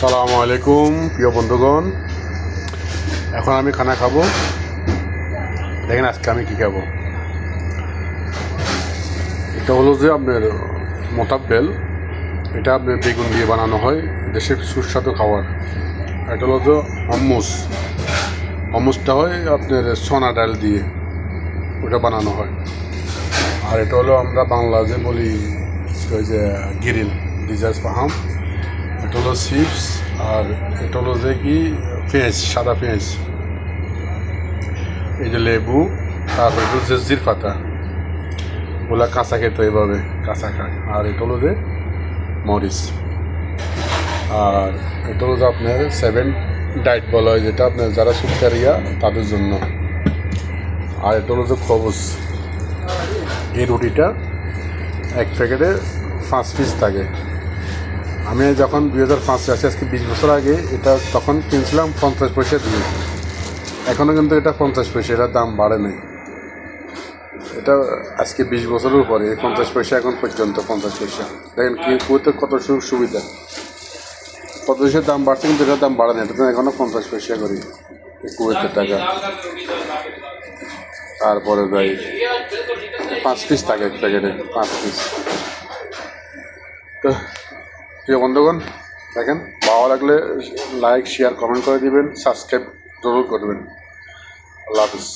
আসসালামু আলাইকুম প্রিয় বন্ধুগণ। এখন আমি খানা খাবো। দেখেন আজকে আমি কী খাবো। এটা হলো যে আপনার মোতাব্বেল। এটা আপনার বেগুন দিয়ে বানানো হয়, দেশের সুস্বাদু খাবার। এটা হলো যে হম্মুসটা হয় আপনার সোনা ডাল দিয়ে, ওটা বানানো হয়। আর এটা হলো আমরা বাংলা যে বলি ওই যে গিরিল ডিজাজ ফাহাম। এটা হলো চিপস। আর এটা হলো যে কি পেঁয়াজ, সাদা পেঁয়াজ, এই যে লেবু, তারপর একটু জেজির পাতা, ওগুলা কাঁচা খেতে এভাবে কাঁচা খায়। আর এটা হলো যে মরিচ। আর এটা হলো যে আপনার 7 ডায়েট বলা হয়, যেটা আপনার যারা সুক্কারিয়া তাদের জন্য। আর এটা হলো যে খবুজ। এই রুটিটা এক প্যাকেটে 5 পিস থাকে। আমি যখন 2005 আসে, আজকে 20 বছর আগে, এটা তখন কিনছিলাম 50 পয়সা দিয়ে। এখনও কিন্তু এটা 50 পয়সা, এটার দাম বাড়ে নাই। এটা আজকে 20 বছরের উপরে 50 পয়সা, এখন পর্যন্ত 50 পয়সা। দেখেন কি কুয়েতে কত সুবিধা। 50 পয়সার দাম বাড়ছে কিন্তু এটার দাম বাড়ে না। এটা তো এখনও 50 পয়সা করি কুয়েতের টাকা। তারপরে ভাই 5 পিস থাকে এক প্যাকেটে, 5 পিস। তো প্রিয় বন্ধুগণ, দেখেন ভালো লাগলে লাইক, শেয়ার, কমেন্ট করে দিবেন, সাবস্ক্রাইব জরুর করবেন। আল্লাহ হাফিজ।